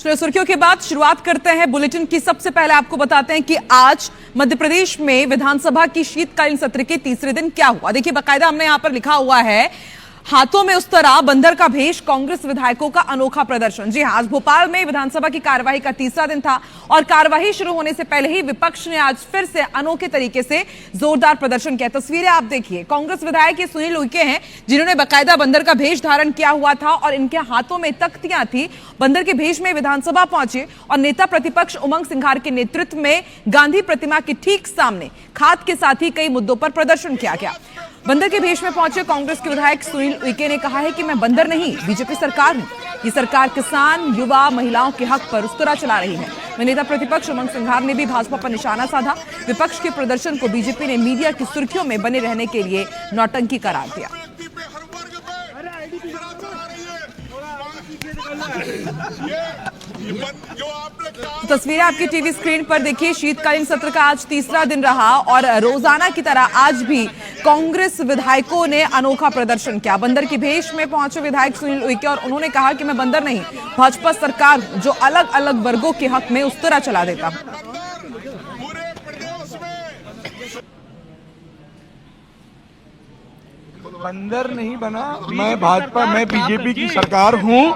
सुर्खियों के बाद शुरुआत करते हैं बुलेटिन की। सबसे पहले आपको बताते हैं कि आज मध्य प्रदेश में विधानसभा की शीतकालीन सत्र के तीसरे दिन क्या हुआ। देखिए, बाकायदा हमने यहां पर लिखा हुआ है, हाथों में उस तरह बंदर का भेष, कांग्रेस विधायकों का अनोखा प्रदर्शन। जी हां, आज भोपाल में विधानसभा की कार्यवाही का तीसरा दिन था और कार्यवाही शुरू होने से पहले ही विपक्ष ने आज फिर से अनोखे तरीके से जोरदार प्रदर्शन किया। तस्वीरें आप देखिए, कांग्रेस विधायक ये सुनील उइके हैं जिन्होंने बाकायदा बंदर का भेष धारण किया हुआ था और इनके हाथों में तख्तियां थी। बंदर के भेष में विधानसभा पहुंचे और नेता प्रतिपक्ष उमंग सिंघार के नेतृत्व में गांधी प्रतिमा के ठीक सामने खाद के साथ ही कई मुद्दों पर प्रदर्शन किया गया। बंदर के भेष में पहुंचे कांग्रेस के विधायक सुनील उइके ने कहा है कि मैं बंदर नहीं, बीजेपी सरकार हूं। ये सरकार किसान, युवा, महिलाओं के हक पर उस तरह चला रही है। वहीं नेता प्रतिपक्ष उमंग सिंघार ने भी भाजपा पर निशाना साधा। विपक्ष के प्रदर्शन को बीजेपी ने मीडिया की सुर्खियों में बने रहने के लिए नौटंकी करार दिया। तस्वीरें आपकी टीवी स्क्रीन पर देखिए। शीतकालीन सत्र का आज तीसरा दिन रहा और रोजाना की तरह आज भी कांग्रेस विधायकों ने अनोखा प्रदर्शन किया। बंदर की भेष में पहुंचे विधायक सुनील उइके और उन्होंने कहा कि मैं बंदर नहीं, भाजपा सरकार जो अलग अलग वर्गों के हक में उस तरह चला देता हूं। बंदर नहीं बना, मैं भाजपा, मैं बीजेपी की सरकार हूं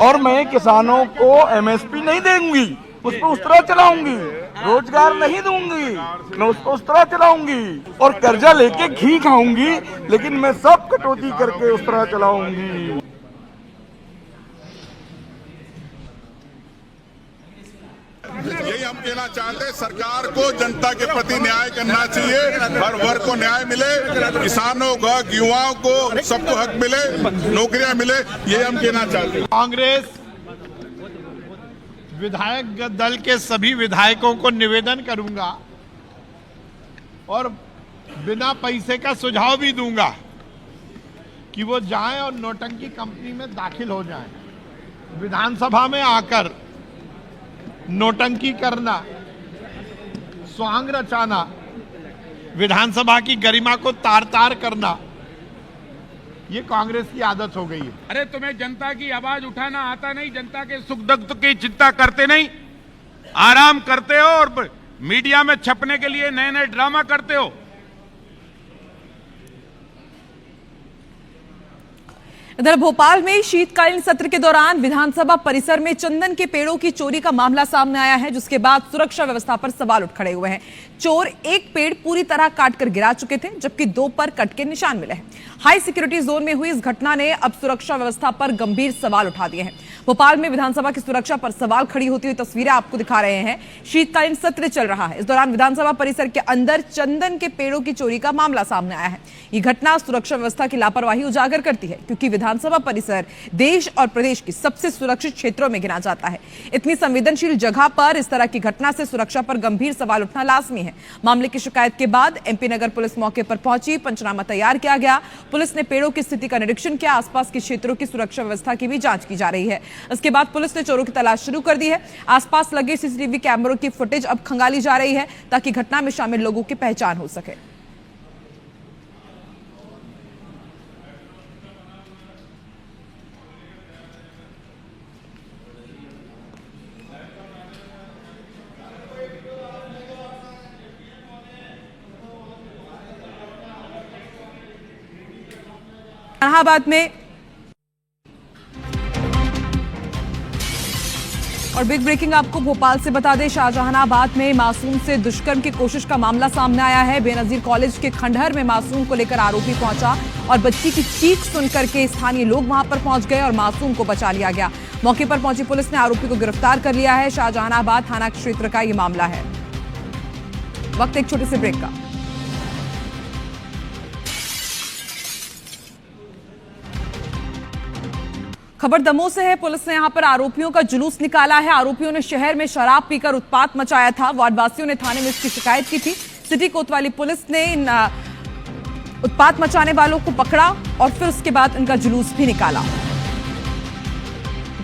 और मैं किसानों को एमएसपी नहीं दूंगी, उसको उस तरह चलाऊंगी। रोजगार नहीं दूंगी, मैं उसको उस तरह चलाऊंगी और कर्जा लेके घी खाऊंगी, लेकिन मैं सब कटौती करके उस तरह चलाऊंगी। यही हम कहना चाहते हैं, सरकार को जनता के प्रति न्याय करना चाहिए, हर वर्ग को न्याय मिले, किसानों को, युवाओं को, सबको हक मिले, नौकरियां मिले, यही हम कहना चाहते हैं। कांग्रेस विधायक दल के सभी विधायकों को निवेदन करूंगा और बिना पैसे का सुझाव भी दूंगा कि वो जाएं और नौटंकी कंपनी में दाखिल हो जाएं। विधानसभा में आकर नौटंकी करना, स्वांग रचाना, विधानसभा की गरिमा को तार तार करना, ये कांग्रेस की आदत हो गई है। अरे तुम्हें जनता की आवाज उठाना आता नहीं, जनता के सुख दुख की चिंता करते नहीं, आराम करते हो और मीडिया में छपने के लिए नए नए ड्रामा करते हो। इधर भोपाल में शीतकालीन सत्र के दौरान विधानसभा परिसर में चंदन के पेड़ों की चोरी का मामला सामने आया है, जिसके बाद सुरक्षा व्यवस्था पर सवाल उठ खड़े हुए हैं। चोर एक पेड़ पूरी तरह काटकर गिरा चुके थे, जबकि 2 पर कट के निशान मिले हैं। हाई सिक्योरिटी जोन में हुई इस घटना ने अब सुरक्षा व्यवस्था पर गंभीर सवाल उठा दिए हैं। भोपाल में विधानसभा की सुरक्षा पर सवाल खड़ी होती हुई तस्वीरें आपको दिखा रहे हैं। शीतकालीन सत्र चल रहा है, इस दौरान विधानसभा परिसर के अंदर चंदन के पेड़ों की चोरी का मामला सामने आया है। यह घटना सुरक्षा व्यवस्था की लापरवाही उजागर करती है, क्योंकि विधानसभा परिसर देश और प्रदेश की सबसे सुरक्षित क्षेत्रों में गिना जाता है। इतनी संवेदनशील जगह पर इस तरह की घटना से सुरक्षा पर गंभीर सवाल उठना लाजमी है। मामले की शिकायत के बाद एमपी नगर पुलिस मौके पर पहुंची, पंचनामा तैयार किया गया। पुलिस ने पेड़ों की स्थिति का निरीक्षण किया, आसपास के क्षेत्रों की सुरक्षा व्यवस्था की भी जांच की जा रही है। इसके बाद पुलिस ने चोरों की तलाश शुरू कर दी है। आसपास लगे सीसीटीवी कैमरों की फुटेज अब खंगाली जा रही है, ताकि घटना में शामिल लोगों की पहचान हो सके। इलाहाबाद में और बिग ब्रेकिंग आपको भोपाल से बता दें, शाहजहानाबाद में मासूम से दुष्कर्म की कोशिश का मामला सामने आया है। बेनजीर कॉलेज के खंडहर में मासूम को लेकर आरोपी पहुंचा और बच्ची की चीख सुनकर के स्थानीय लोग वहां पर पहुंच गए और मासूम को बचा लिया गया। मौके पर पहुंची पुलिस ने आरोपी को गिरफ्तार कर लिया है। शाहजहानाबाद थाना क्षेत्र का यह मामला है। वक्त एक छोटे से ब्रेक का। खबर दमोह से है। पुलिस ने यहां पर आरोपियों का जुलूस निकाला है। आरोपियों ने शहर में शराब पीकर उत्पात मचाया था। वार्डवासियों ने थाने में इसकी शिकायत की थी। सिटी कोतवाली पुलिस ने इन उत्पात मचाने वालों को पकड़ा और फिर उसके बाद इनका जुलूस भी निकाला।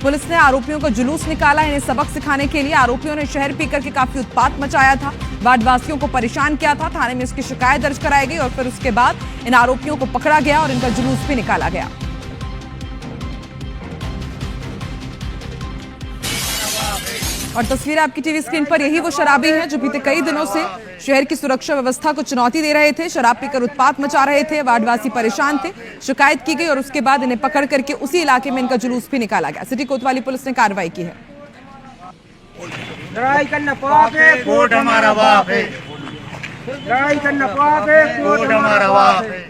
पुलिस ने आरोपियों का जुलूस निकाला, इन्हें सबक सिखाने के लिए। आरोपियों ने शहर पीकर के काफी उत्पात मचाया था, वार्डवासियों को परेशान किया था। थाने में इसकी शिकायत दर्ज कराई गई और फिर उसके बाद इन आरोपियों को पकड़ा गया और इनका जुलूस भी निकाला गया। और तस्वीरें आपकी टीवी स्क्रीन पर, यही वो शराबी हैं जो बीते कई दिनों से शहर की सुरक्षा व्यवस्था को चुनौती दे रहे थे। शराब पीकर उत्पात मचा रहे थे, वार्डवासी परेशान थे। शिकायत की गई और उसके बाद इन्हें पकड़ करके उसी इलाके में इनका जुलूस भी निकाला गया। सिटी कोतवाली पुलिस ने कार्रवाई की है। लड़ाई करना पाप है, कोर्ट हमारा बाप है। लड़ाई करना पाप है, कोर्ट हमारा बाप है।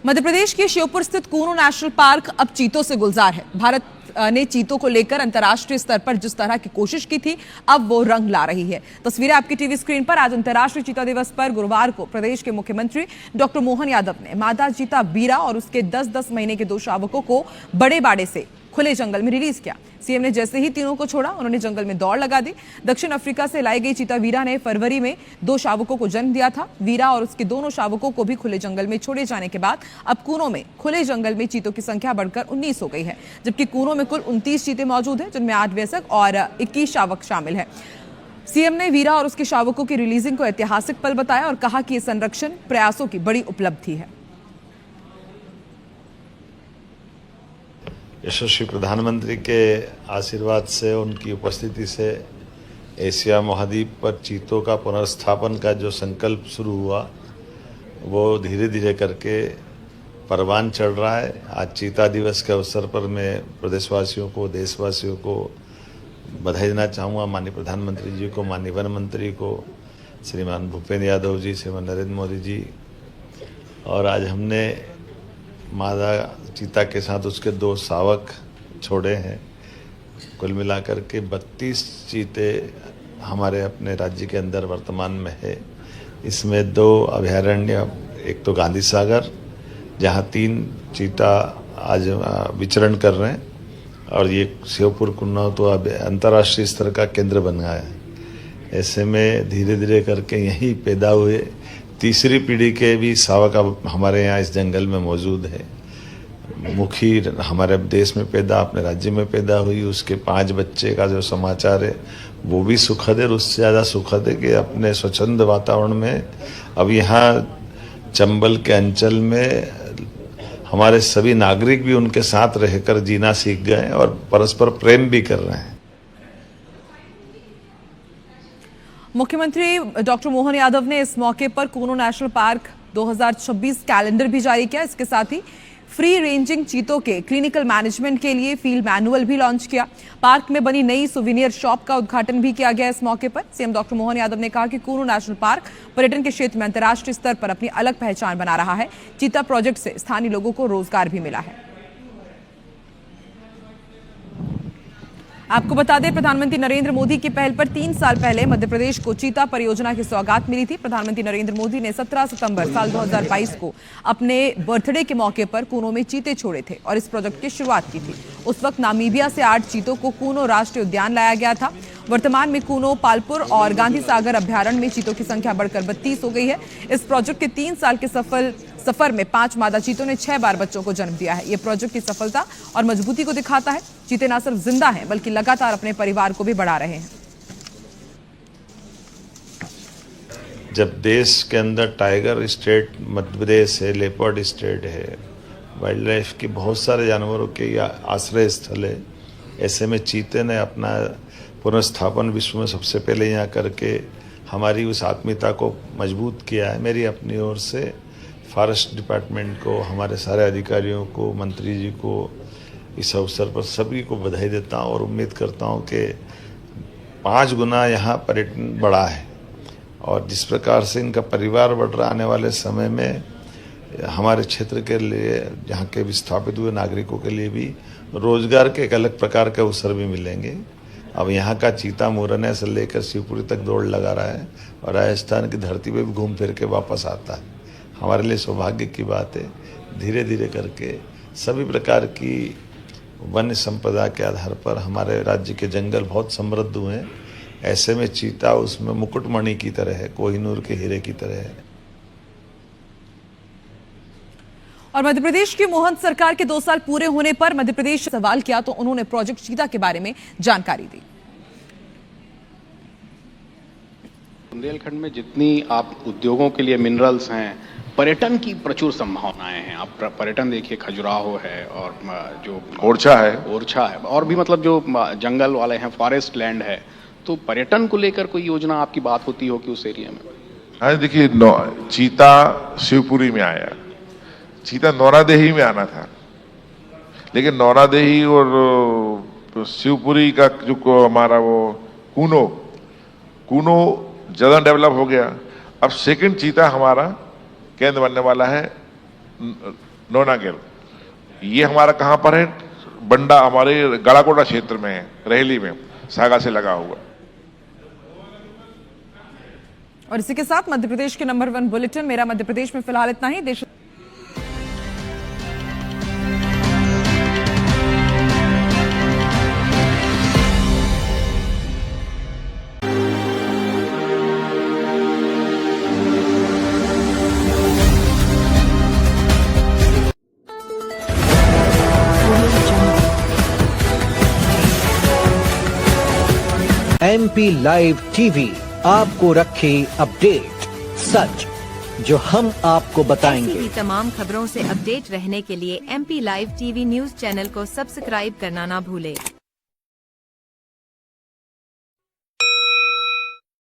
मध्य प्रदेश के श्योपुर स्थित कूनो नेशनल पार्क अब चीतों से गुलजार है। भारत ने चीतों को लेकर अंतर्राष्ट्रीय स्तर पर जिस तरह की कोशिश की थी, अब वो रंग ला रही है। तस्वीरें आपकी टीवी स्क्रीन पर। आज अंतर्राष्ट्रीय चीता दिवस पर गुरुवार को प्रदेश के मुख्यमंत्री डॉक्टर मोहन यादव ने मादा चीता बीरा और उसके 10-10 महीने के 2 शावकों को बड़े बाड़े से खुले जंगल में रिलीज किया। सीएम ने जैसे ही तीनों को छोड़ा, उन्होंने जंगल में दौड़ लगा दी। दक्षिण अफ्रीका से लाई गई चीता वीरा ने फरवरी में 2 शावकों को जन्म दिया था। वीरा और उसके दोनों शावकों को भी खुले जंगल में छोड़े जाने के बाद अब कूनो में खुले जंगल में चीतों की संख्या बढ़कर 19 हो गई है, जबकि कूनो में कुल 29 चीते मौजूद हैं, जिनमें 8 वयस्क और 21 शावक शामिल है। सीएम ने वीरा और उसके शावकों की रिलीजिंग को ऐतिहासिक पल बताया और कहा कि यह संरक्षण प्रयासों की बड़ी उपलब्धि है। यशस्वी प्रधानमंत्री के आशीर्वाद से, उनकी उपस्थिति से एशिया महाद्वीप पर चीतों का पुनर्स्थापन का जो संकल्प शुरू हुआ, वो धीरे धीरे करके परवान चढ़ रहा है। आज चीता दिवस के अवसर पर मैं प्रदेशवासियों को, देशवासियों को बधाई देना चाहूँगा। माननीय प्रधानमंत्री जी को, माननीय वन मंत्री को, श्रीमान भूपेंद्र यादव जी, श्रीमान नरेंद्र मोदी जी। और आज हमने मादा चीता के साथ उसके 2 शावक छोड़े हैं। कुल मिलाकर के 32 चीते हमारे अपने राज्य के अंदर वर्तमान में है। इसमें 2 अभयारण्य, एक तो गांधी सागर जहां 3 चीता आज विचरण कर रहे हैं, और ये श्योपुर कुन्ना तो अब अंतर्राष्ट्रीय स्तर का केंद्र बन गया है। ऐसे में धीरे धीरे करके यहीं पैदा हुए तीसरी पीढ़ी के भी शावक अब हमारे यहाँ इस जंगल में मौजूद है। मुखी हमारे देश में पैदा, अपने राज्य में पैदा हुई, उसके 5 बच्चे का जो समाचार है वो भी सुखद है। और उससे ज़्यादा सुखद है कि अपने स्वच्छंद वातावरण में अब यहाँ चंबल के अंचल में हमारे सभी नागरिक भी उनके साथ रहकर जीना सीख गए और परस्पर प्रेम भी कर रहे हैं। मुख्यमंत्री डॉक्टर मोहन यादव ने इस मौके पर कूनो नेशनल पार्क 2026 कैलेंडर भी जारी किया। इसके साथ ही फ्री रेंजिंग चीतों के क्लिनिकल मैनेजमेंट के लिए फील्ड मैनुअल भी लॉन्च किया। पार्क में बनी नई सुवेनियर शॉप का उद्घाटन भी किया गया। इस मौके पर सीएम डॉक्टर मोहन यादव ने कहा कि कूनो नेशनल पार्क पर्यटन के क्षेत्र में अंतर्राष्ट्रीय स्तर पर अपनी अलग पहचान बना रहा है। चीता प्रोजेक्ट से स्थानीय लोगों को रोजगार भी मिला है। आपको बता दें, प्रधानमंत्री नरेंद्र मोदी की पहल पर 3 साल पहले मध्य प्रदेश को चीता परियोजना की सौगात मिली थी। प्रधानमंत्री नरेंद्र मोदी ने 17 सितंबर साल 2022 को अपने बर्थडे के मौके पर कूनो में चीते छोड़े थे और इस प्रोजेक्ट की शुरुआत की थी। उस वक्त नामीबिया से 8 चीतों को कूनो राष्ट्रीय उद्यान लाया गया था। वर्तमान में कूनो, पालपुर और गांधी सागर अभ्यारण्य में चीतों की संख्या बढ़कर 32 हो गई है। इस प्रोजेक्ट के 3 साल के सफर में 5 मादा चीतों ने 6 बार बच्चों को जन्म दिया है। ये प्रोजेक्ट की सफलता और मजबूती को दिखाता है। चीते न सिर्फ जिंदा हैं, बल्कि लगातार अपने परिवार को भी बढ़ा रहे हैं। जब देश के अंदर टाइगर स्टेट मध्य प्रदेश है, लेपर्ड स्टेट है, वाइल्ड लाइफ के बहुत सारे जानवरों के आश्रय स्थल है, ऐसे में चीते ने अपना पुनर्स्थापन विश्व में सबसे पहले यहाँ करके हमारी उस आत्मीयता को मजबूत किया है। मेरी अपनी ओर से फॉरेस्ट डिपार्टमेंट को, हमारे सारे अधिकारियों को, मंत्री जी को इस अवसर पर सभी को बधाई देता हूँ और उम्मीद करता हूँ कि 5 गुना यहाँ पर्यटन बढ़ा है। और जिस प्रकार से इनका परिवार बढ़ रहा, आने वाले समय में हमारे क्षेत्र के लिए, यहाँ के विस्थापित हुए नागरिकों के लिए भी रोजगार के एक अलग प्रकार के अवसर भी मिलेंगे। अब यहाँ का चीता मुरैना से लेकर शिवपुरी तक दौड़ लगा रहा है और राजस्थान की धरती पे भी घूम फिर के वापस आता है। हमारे लिए सौभाग्य की बात है। धीरे धीरे करके सभी प्रकार की वन्य संपदा के आधार पर हमारे राज्य के जंगल बहुत समृद्ध हुए हैं। ऐसे में चीता उसमें मुकुटमणि की तरह है, कोहिनूर के हीरे की तरह है। और मध्य प्रदेश की मोहन सरकार के 2 साल पूरे होने पर मध्य प्रदेश सवाल किया तो उन्होंने प्रोजेक्ट चीता के बारे में जानकारी दी। बुंदेलखंड में जितनी आप उद्योगों के लिए मिनरल्स हैं, पर्यटन की प्रचुर संभावनाएं हैं। आप पर्यटन देखिए, खजुराहो है और जो ओरछा है और भी मतलब जो जंगल वाले हैं, फॉरेस्ट लैंड है। तो पर्यटन को लेकर कोई योजना आपकी बात होती हो कि उस एरिया में? हाँ देखिए, चीता शिवपुरी में आया, चीता नौरादेही में आना था, लेकिन नौरादेही और शिवपुरी का जो हमारा वो कूनो ज्यादा डेवलप हो गया। अब सेकंड चीता हमारा केंद्र बनने वाला है नोनागिर। ये हमारा कहाँ पर है? बंडा, हमारे गड़ाकोटा क्षेत्र में है, रहेली में, सागा से लगा हुआ। और इसी के साथ मध्य प्रदेश के नंबर 1 बुलेटिन मेरा मध्य प्रदेश में फिलहाल इतना ही। देश MP लाइव टीवी आपको रखे अपडेट, सच जो हम आपको बताएंगे। ऐसी ही तमाम खबरों से अपडेट रहने के लिए MP live TV news channel को सब्सक्राइब करना ना भूले।